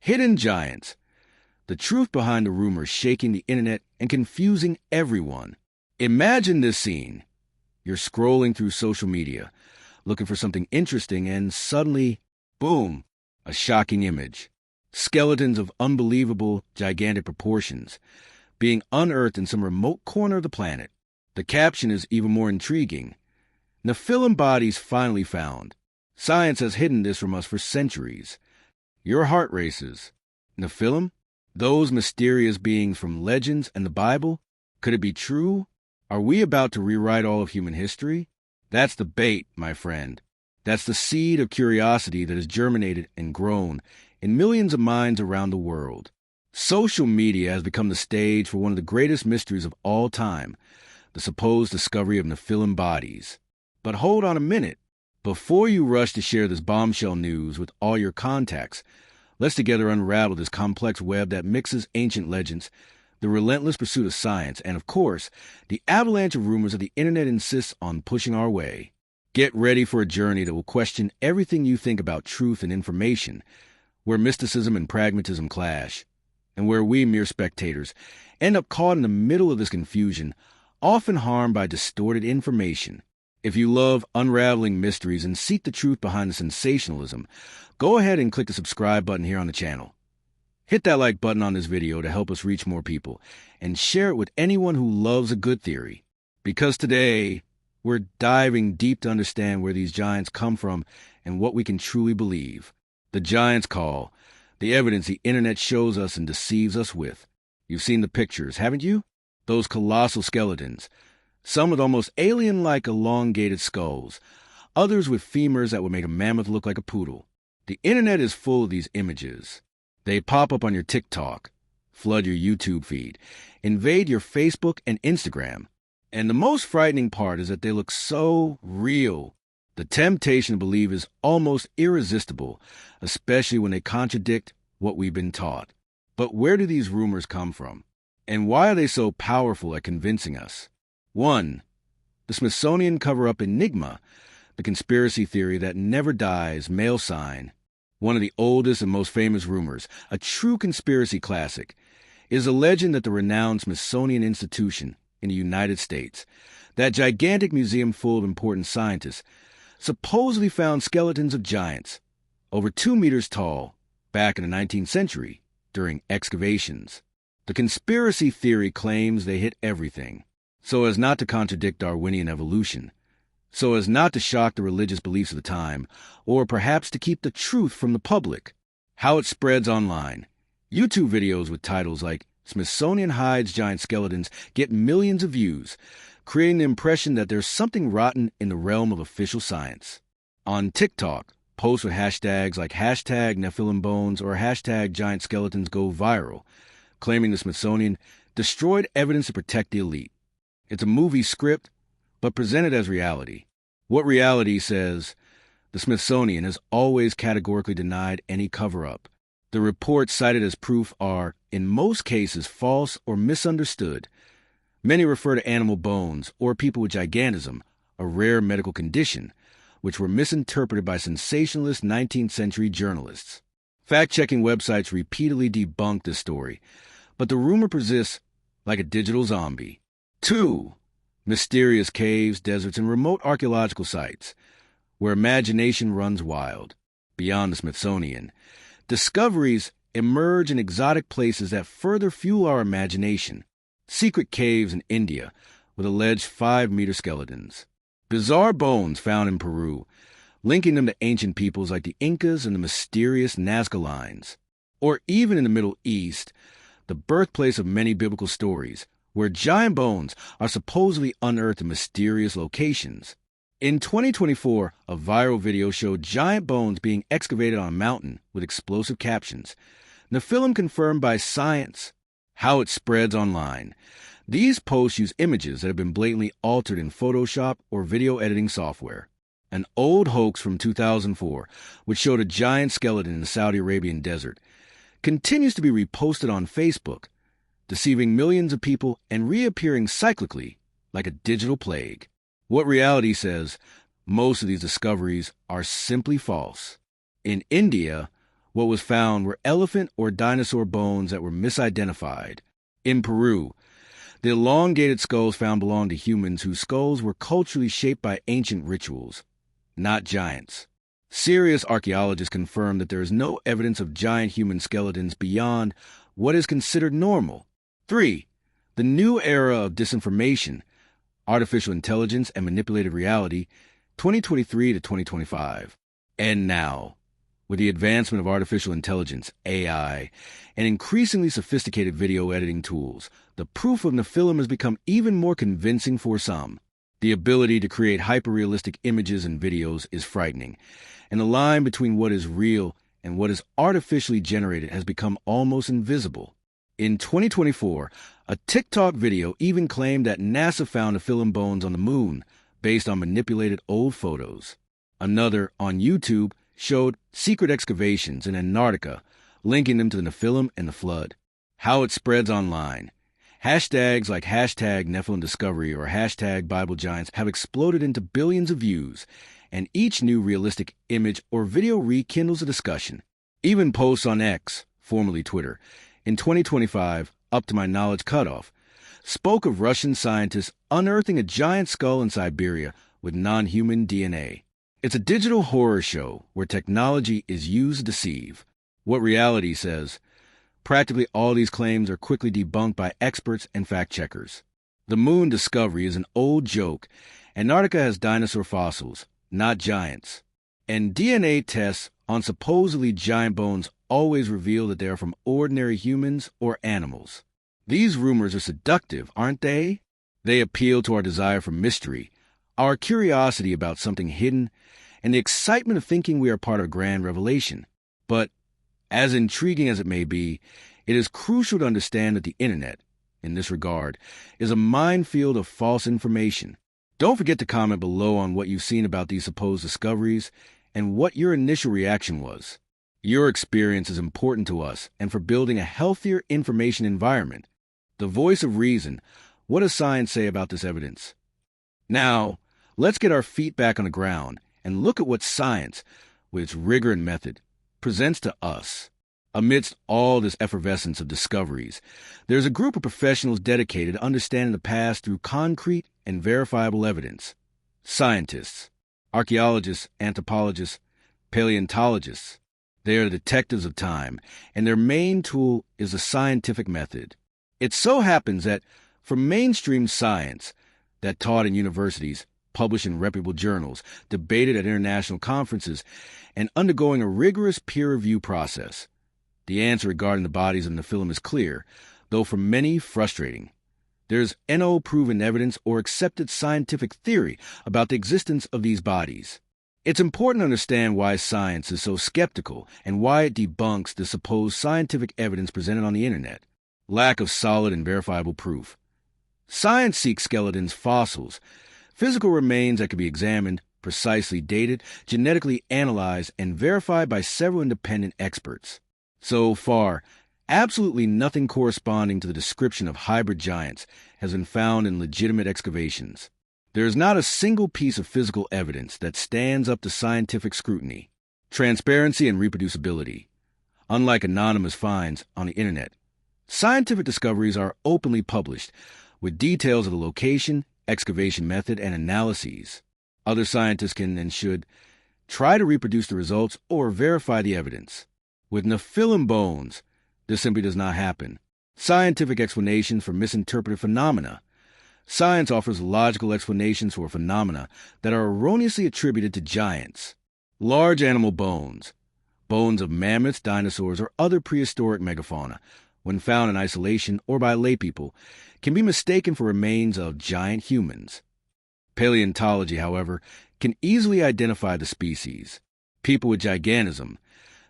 Hidden giants. The truth behind the rumors shaking the internet and confusing everyone. Imagine this scene. You're scrolling through social media, looking for something interesting, and suddenly, boom, a shocking image. Skeletons of unbelievable, gigantic proportions, being unearthed in some remote corner of the planet. The caption is even more intriguing. Nephilim bodies finally found. Science has hidden this from us for centuries. Your heart races. Nephilim? Those mysterious beings from legends and the Bible? Could it be true? Are we about to rewrite all of human history? That's the bait, my friend. That's the seed of curiosity that has germinated and grown in millions of minds around the world. Social media has become the stage for one of the greatest mysteries of all time, the supposed discovery of Nephilim bodies. But hold on a minute. Before you rush to share this bombshell news with all your contacts, let's together unravel this complex web that mixes ancient legends, the relentless pursuit of science, and, of course, the avalanche of rumors that the internet insists on pushing our way. Get ready for a journey that will question everything you think about truth and information, where mysticism and pragmatism clash, and where we, mere spectators, end up caught in the middle of this confusion, often harmed by distorted information. If you love unraveling mysteries and seek the truth behind the sensationalism, go ahead and click the subscribe button here on the channel. Hit that like button on this video to help us reach more people, and share it with anyone who loves a good theory. Because today, we're diving deep to understand where these giants come from and what we can truly believe. The giants call, the evidence the internet shows us and deceives us with. You've seen the pictures, haven't you? Those colossal skeletons. Some with almost alien-like elongated skulls, others with femurs that would make a mammoth look like a poodle. The internet is full of these images. They pop up on your TikTok, flood your YouTube feed, invade your Facebook and Instagram. And the most frightening part is that they look so real. The temptation to believe is almost irresistible, especially when they contradict what we've been taught. But where do these rumors come from? And why are they so powerful at convincing us? 1. The Smithsonian cover-up enigma, the conspiracy theory that never dies, male sign. One of the oldest and most famous rumors, a true conspiracy classic, is a legend that the renowned Smithsonian Institution in the United States, that gigantic museum full of important scientists, supposedly found skeletons of giants, over 2 meters tall, back in the 19th century, during excavations. The conspiracy theory claims they hit everything, so as not to contradict Darwinian evolution, so as not to shock the religious beliefs of the time, or perhaps to keep the truth from the public. How it spreads online. YouTube videos with titles like Smithsonian Hides Giant Skeletons get millions of views, creating the impression that there's something rotten in the realm of official science. On TikTok, posts with hashtags like hashtag Nephilim Bones or hashtag Giant Skeletons go viral, claiming the Smithsonian destroyed evidence to protect the elite. It's a movie script, but presented as reality. What reality says? The Smithsonian has always categorically denied any cover-up. The reports cited as proof are, in most cases, false or misunderstood. Many refer to animal bones or people with gigantism, a rare medical condition, which were misinterpreted by sensationalist 19th century journalists. Fact-checking websites repeatedly debunk this story, but the rumor persists like a digital zombie. 2. Mysterious caves, deserts, and remote archaeological sites, where imagination runs wild. Beyond the Smithsonian, discoveries emerge in exotic places that further fuel our imagination. Secret caves in India with alleged 5-meter skeletons. Bizarre bones found in Peru, linking them to ancient peoples like the Incas and the mysterious Nazca lines. Or even in the Middle East, the birthplace of many biblical stories, where giant bones are supposedly unearthed in mysterious locations. In 2024, a viral video showed giant bones being excavated on a mountain with explosive captions. Nephilim confirmed by science. How it spreads online. These posts use images that have been blatantly altered in Photoshop or video editing software. An old hoax from 2004, which showed a giant skeleton in the Saudi Arabian desert, continues to be reposted on Facebook, deceiving millions of people and reappearing cyclically like a digital plague. What reality says? Most of these discoveries are simply false. In India, What was found were elephant or dinosaur bones that were misidentified. In Peru, the elongated skulls found belonged to humans whose skulls were culturally shaped by ancient rituals, not giants. Serious archaeologists confirm that there is no evidence of giant human skeletons beyond what is considered normal. 3. The new era of disinformation, artificial intelligence, and manipulated reality, 2023 to 2025. And now, with the advancement of artificial intelligence, AI, and increasingly sophisticated video editing tools, the proof of Nephilim has become even more convincing for some. The ability to create hyper-realistic images and videos is frightening, and the line between what is real and what is artificially generated has become almost invisible. In 2024, a TikTok video even claimed that NASA found Nephilim bones on the moon based on manipulated old photos. Another, on YouTube, showed secret excavations in Antarctica, linking them to the Nephilim and the flood. How it spreads online. Hashtags like hashtag Nephilim Discovery or hashtag Bible Giants have exploded into billions of views, and each new realistic image or video rekindles a discussion. Even posts on X, formerly Twitter, in 2025, up to my knowledge cutoff, spoke of Russian scientists unearthing a giant skull in Siberia with non-human DNA. It's a digital horror show where technology is used to deceive. What reality says, practically all these claims are quickly debunked by experts and fact-checkers. The moon discovery is an old joke. Antarctica has dinosaur fossils, not giants. And DNA tests on supposedly giant bones always reveal that they are from ordinary humans or animals. These rumors are seductive, aren't they? They appeal to our desire for mystery, our curiosity about something hidden, and the excitement of thinking we are part of a grand revelation. But, as intriguing as it may be, it is crucial to understand that the internet, in this regard, is a minefield of false information. Don't forget to comment below on what you've seen about these supposed discoveries and what your initial reaction was. Your experience is important to us and for building a healthier information environment. The voice of reason. What does science say about this evidence? Now, let's get our feet back on the ground and look at what science, with its rigor and method, presents to us. Amidst all this effervescence of discoveries, there's a group of professionals dedicated to understanding the past through concrete and verifiable evidence. Scientists, archaeologists, anthropologists, paleontologists. They are the detectives of time, and their main tool is the scientific method. It so happens that for mainstream science, that taught in universities, published in reputable journals, debated at international conferences, and undergoing a rigorous peer review process, the answer regarding the bodies of Nephilim is clear, though for many frustrating. There's no proven evidence or accepted scientific theory about the existence of these bodies. It's important to understand why science is so skeptical and why it debunks the supposed scientific evidence presented on the internet. Lack of solid and verifiable proof. Science seeks skeletons, fossils, physical remains that can be examined, precisely dated, genetically analyzed, and verified by several independent experts. So far, absolutely nothing corresponding to the description of hybrid giants has been found in legitimate excavations. There is not a single piece of physical evidence that stands up to scientific scrutiny. Transparency and reproducibility. Unlike anonymous finds on the internet, scientific discoveries are openly published, with details of the location, excavation method, and analyses. Other scientists can and should try to reproduce the results or verify the evidence. With Nephilim bones, this simply does not happen. Scientific explanations for misinterpreted phenomena. Science offers logical explanations for phenomena that are erroneously attributed to giants. Large animal bones, bones of mammoths, dinosaurs, or other prehistoric megafauna, when found in isolation or by laypeople, can be mistaken for remains of giant humans. Paleontology, however, can easily identify the species. People with gigantism.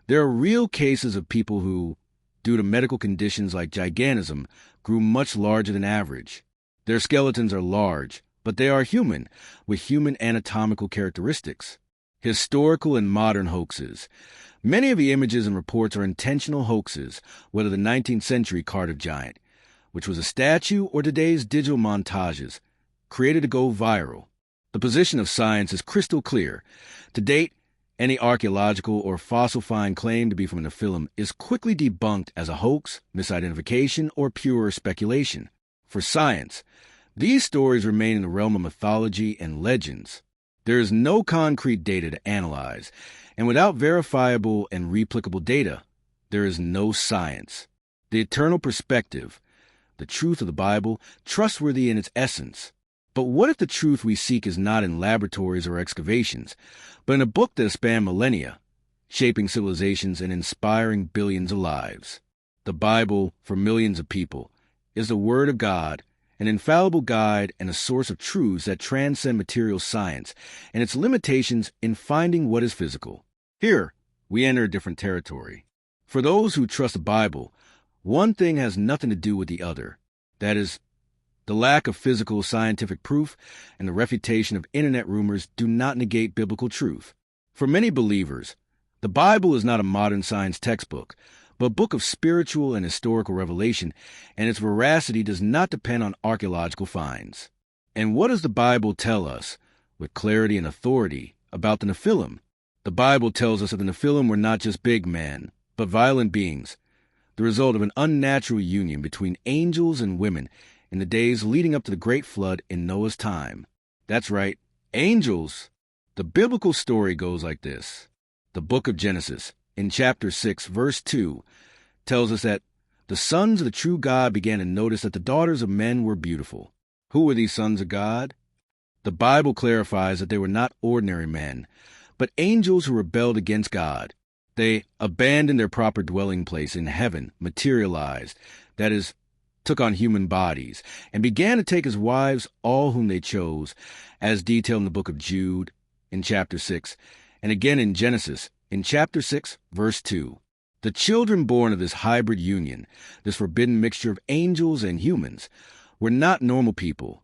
There are real cases of people who, due to medical conditions like gigantism, grew much larger than average. Their skeletons are large, but they are human, with human anatomical characteristics. Historical and modern hoaxes. Many of the images and reports are intentional hoaxes, whether the 19th century Cardiff giant, which was a statue, or today's digital montages, created to go viral. The position of science is crystal clear. To date, Any archaeological or fossil find claimed to be from a Nephilim is quickly debunked as a hoax, misidentification, or pure speculation. For science, these stories remain in the realm of mythology and legends. There is no concrete data to analyze, and without verifiable and replicable data, there is no science. The eternal perspective, the truth of the Bible, trustworthy in its essence. But what if the truth we seek is not in laboratories or excavations, but in a book that spanned millennia, shaping civilizations and inspiring billions of lives? The Bible, for millions of people, is the Word of God, an infallible guide and a source of truths that transcend material science and its limitations in finding what is physical. Here, we enter a different territory. For those who trust the Bible, one thing has nothing to do with the other. That is, the lack of physical scientific proof and the refutation of internet rumors do not negate biblical truth. For many believers, the Bible is not a modern science textbook, but a book of spiritual and historical revelation, and its veracity does not depend on archaeological finds. And what does the Bible tell us, with clarity and authority, about the Nephilim? The Bible tells us that the Nephilim were not just big men, but violent beings, the result of an unnatural union between angels and women in the days leading up to the great flood in Noah's time. That's right, angels. The biblical story goes like this. The book of Genesis, in chapter 6, verse 2, tells us that the sons of the true God began to notice that the daughters of men were beautiful. Who were these sons of God? The Bible clarifies that they were not ordinary men, but angels who rebelled against God. They abandoned their proper dwelling place in heaven, materialized, that is, took on human bodies, and began to take as wives all whom they chose, as detailed in the book of Jude, in chapter 6, and again in Genesis, in chapter 6, verse 2. The children born of this hybrid union, this forbidden mixture of angels and humans, were not normal people,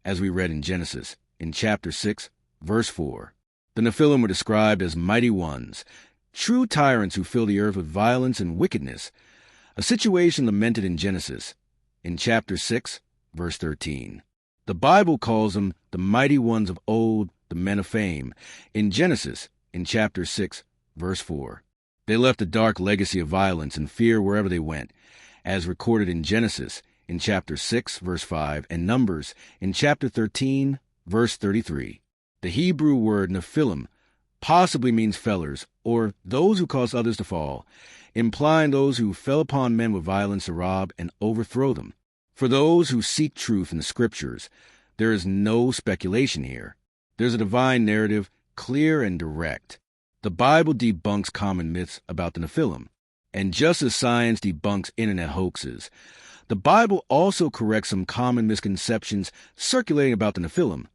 as we read in Genesis, in chapter 6, verse 4. The Nephilim were described as mighty ones, true tyrants who fill the earth with violence and wickedness, a situation lamented in Genesis, in chapter 6, verse 13. The Bible calls them the mighty ones of old, the men of fame, in Genesis, in chapter 6, verse 4. They left a dark legacy of violence and fear wherever they went, as recorded in Genesis, in chapter 6, verse 5, and Numbers, in chapter 13, verse 33. The Hebrew word Nephilim possibly means fellers, or those who cause others to fall, implying those who fell upon men with violence to rob and overthrow them. For those who seek truth in the Scriptures, there is no speculation here. There's a divine narrative, clear and direct. The Bible debunks common myths about the Nephilim, and just as science debunks internet hoaxes, the Bible also corrects some common misconceptions circulating about the Nephilim,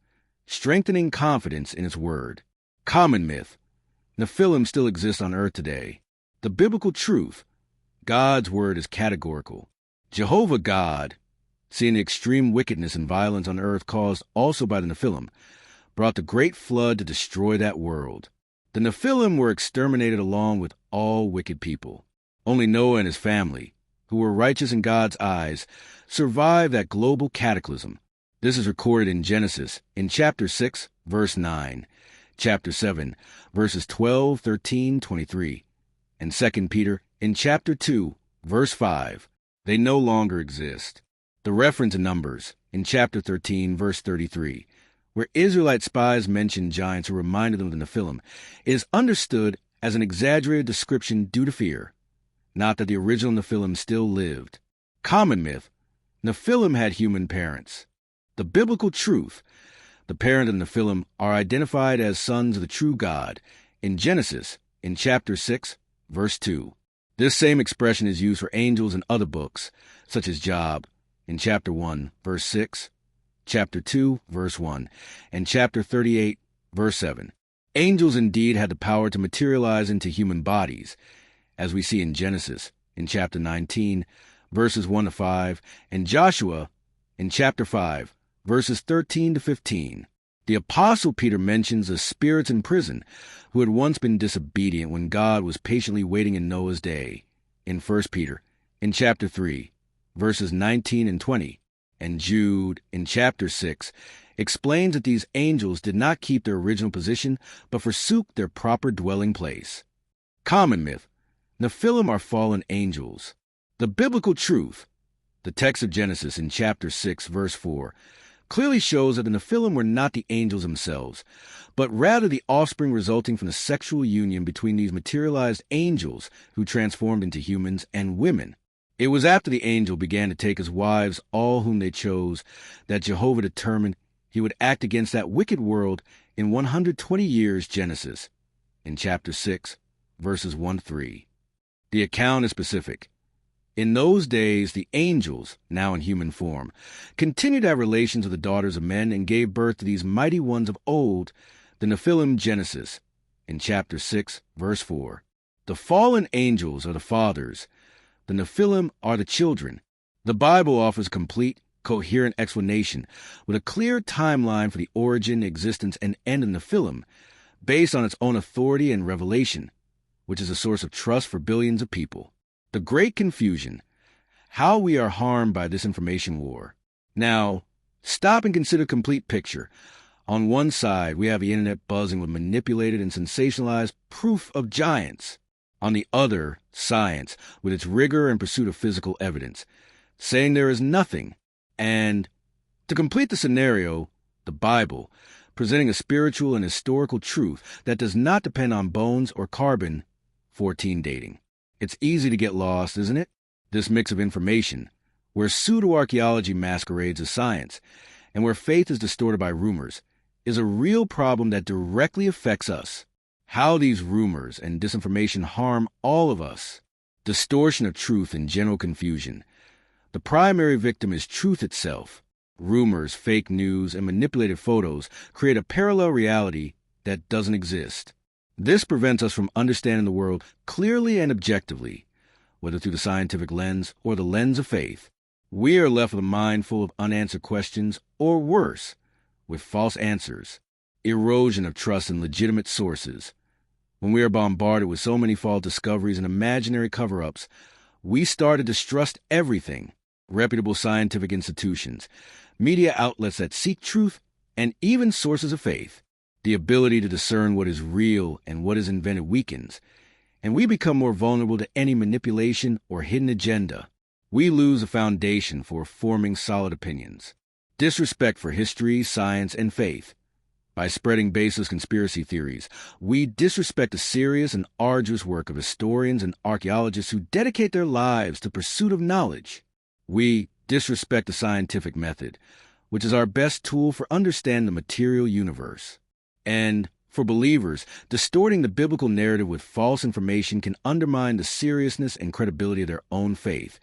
strengthening confidence in its word. Common myth. Nephilim still exist on earth today. The biblical truth. God's word is categorical. Jehovah God, seeing the extreme wickedness and violence on earth caused also by the Nephilim, brought the great flood to destroy that world. The Nephilim were exterminated along with all wicked people. Only Noah and his family, who were righteous in God's eyes, survived that global cataclysm. This is recorded in Genesis, in chapter 6, verse 9, chapter 7, verses 12, 13, 23, and 2 Peter, in chapter 2, verse 5. They no longer exist. The reference in Numbers, in chapter 13, verse 33, where Israelite spies mention giants who reminded them of the Nephilim, is understood as an exaggerated description due to fear, not that the original Nephilim still lived. Common myth. Nephilim had human parents. The biblical truth. The parent of the Nephilim are identified as sons of the true God in Genesis, in chapter 6, verse 2. This same expression is used for angels in other books, such as Job, in chapter 1, verse 6, chapter 2, verse 1, and chapter 38, verse 7. Angels indeed had the power to materialize into human bodies, as we see in Genesis, in chapter 19, verses 1 to 5, and Joshua, in chapter 5, verses 13 to 15. The Apostle Peter mentions the spirits in prison who had once been disobedient when God was patiently waiting in Noah's day, in 1 Peter, in chapter 3, verses 19 and 20, and Jude, in chapter 6, explains that these angels did not keep their original position, but forsook their proper dwelling place. Common myth: Nephilim are fallen angels. The biblical truth, the text of Genesis in chapter 6, verse 4, clearly shows that the Nephilim were not the angels themselves, but rather the offspring resulting from the sexual union between these materialized angels who transformed into humans and women. It was after the angel began to take as wives all whom they chose that Jehovah determined he would act against that wicked world in 120 years Genesis, in chapter 6, verses 1-3. The account is specific. In those days, the angels, now in human form, continued to have relations with the daughters of men and gave birth to these mighty ones of old, the Nephilim. Genesis, in chapter 6, verse 4. The fallen angels are the fathers. The Nephilim are the children. The Bible offers a complete, coherent explanation with a clear timeline for the origin, existence, and end of Nephilim, based on its own authority and revelation, which is a source of trust for billions of people. The Great Confusion: how we are harmed by this information war. Now, stop and consider the complete picture. On one side, we have the internet buzzing with manipulated and sensationalized proof of giants. On the other, science, with its rigor and pursuit of physical evidence, saying there is nothing. And, to complete the scenario, the Bible, presenting a spiritual and historical truth that does not depend on bones or carbon-14 dating. It's easy to get lost, isn't it? This mix of information, where pseudo-archaeology masquerades as science, and where faith is distorted by rumors, is a real problem that directly affects us. How these rumors and disinformation harm all of us. Distortion of truth and general confusion. The primary victim is truth itself. Rumors, fake news, and manipulated photos create a parallel reality that doesn't exist. This prevents us from understanding the world clearly and objectively, whether through the scientific lens or the lens of faith. We are left with a mind full of unanswered questions, or worse, with false answers. Erosion of trust in legitimate sources. When we are bombarded with so many false discoveries and imaginary cover-ups, we start to distrust everything: reputable scientific institutions, media outlets that seek truth, and even sources of faith. The ability to discern what is real and what is invented weakens, and we become more vulnerable to any manipulation or hidden agenda. We lose the foundation for forming solid opinions. Disrespect for history, science, and faith. By spreading baseless conspiracy theories, we disrespect the serious and arduous work of historians and archaeologists who dedicate their lives to pursuit of knowledge. We disrespect the scientific method, which is our best tool for understanding the material universe. And, for believers, distorting the biblical narrative with false information can undermine the seriousness and credibility of their own faith,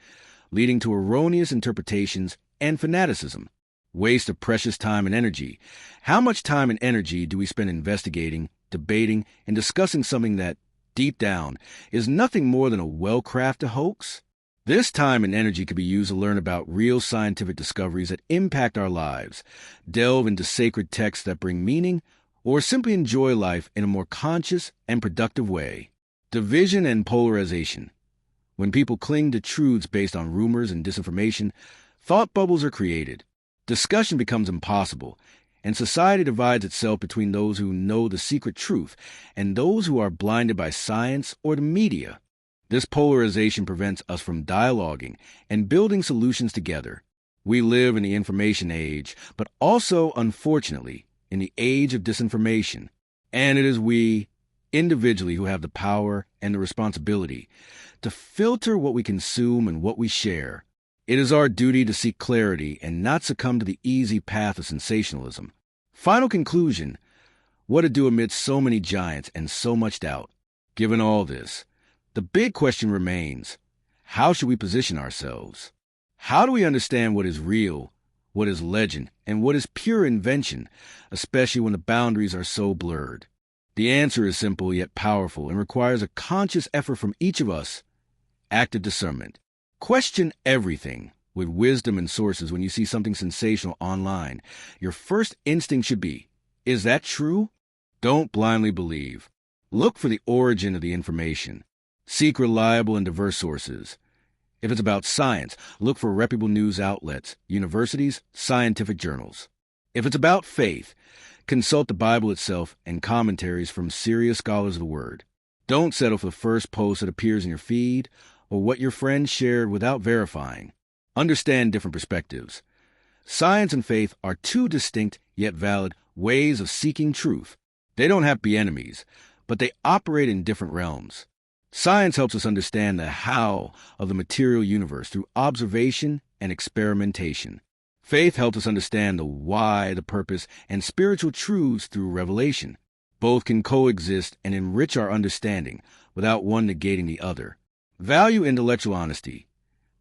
leading to erroneous interpretations and fanaticism. Waste of precious time and energy. How much time and energy do we spend investigating, debating, and discussing something that, deep down, is nothing more than a well-crafted hoax? This time and energy could be used to learn about real scientific discoveries that impact our lives, delve into sacred texts that bring meaning, or simply enjoy life in a more conscious and productive way. Division and polarization. When people cling to truths based on rumors and disinformation, thought bubbles are created. Discussion becomes impossible, and society divides itself between those who know the secret truth and those who are blinded by science or the media. This polarization prevents us from dialoguing and building solutions together. We live in the information age, but also, unfortunately, in the age of disinformation, and it is we, individually, who have the power and the responsibility to filter what we consume and what we share. It is our duty to seek clarity and not succumb to the easy path of sensationalism. Final conclusion: what to do amidst so many giants and so much doubt? Given all this, the big question remains: how should we position ourselves? How do we understand what is real, what is legend, and what is pure invention, especially when the boundaries are so blurred? The answer is simple yet powerful and requires a conscious effort from each of us: active discernment. Question everything with wisdom and sources. When you see something sensational online, your first instinct should be, is that true? Don't blindly believe. Look for the origin of the information. Seek reliable and diverse sources. If it's about science, look for reputable news outlets, universities, scientific journals. If it's about faith, consult the Bible itself and commentaries from serious scholars of the Word. Don't settle for the first post that appears in your feed or what your friends shared without verifying. Understand different perspectives. Science and faith are two distinct yet valid ways of seeking truth. They don't have to be enemies, but they operate in different realms. Science helps us understand the how of the material universe through observation and experimentation. Faith helps us understand the why, the purpose, and spiritual truths through revelation. Both can coexist and enrich our understanding without one negating the other. Value intellectual honesty.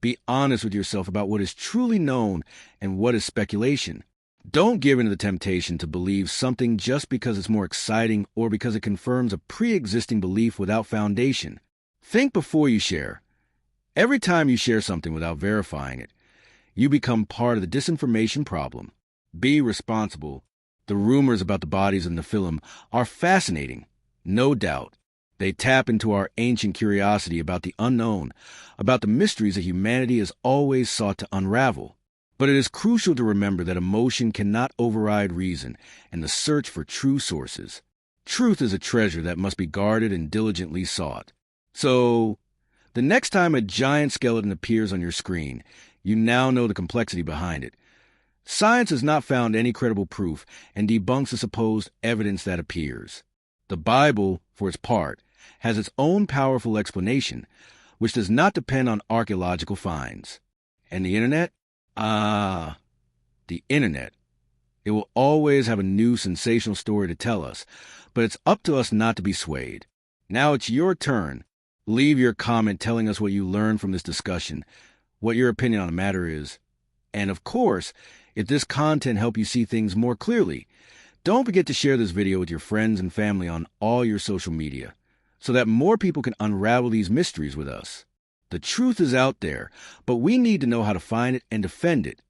Be honest with yourself about what is truly known and what is speculation. Don't give in to the temptation to believe something just because it's more exciting or because it confirms a pre-existing belief without foundation. Think before you share. Every time you share something without verifying it, you become part of the disinformation problem. Be responsible. The rumors about the bodies of Nephilim are fascinating, no doubt. They tap into our ancient curiosity about the unknown, about the mysteries that humanity has always sought to unravel. But it is crucial to remember that emotion cannot override reason and the search for true sources. Truth is a treasure that must be guarded and diligently sought. So, the next time a giant skeleton appears on your screen, you now know the complexity behind it. Science has not found any credible proof and debunks the supposed evidence that appears. The Bible, for its part, has its own powerful explanation, which does not depend on archaeological finds. And the Internet? The Internet. It will always have a new sensational story to tell us, but it's up to us not to be swayed. Now it's your turn. Leave your comment telling us what you learned from this discussion, what your opinion on the matter is. And of course, if this content helped you see things more clearly, don't forget to share this video with your friends and family on all your social media, so that more people can unravel these mysteries with us. The truth is out there, but we need to know how to find it and defend it.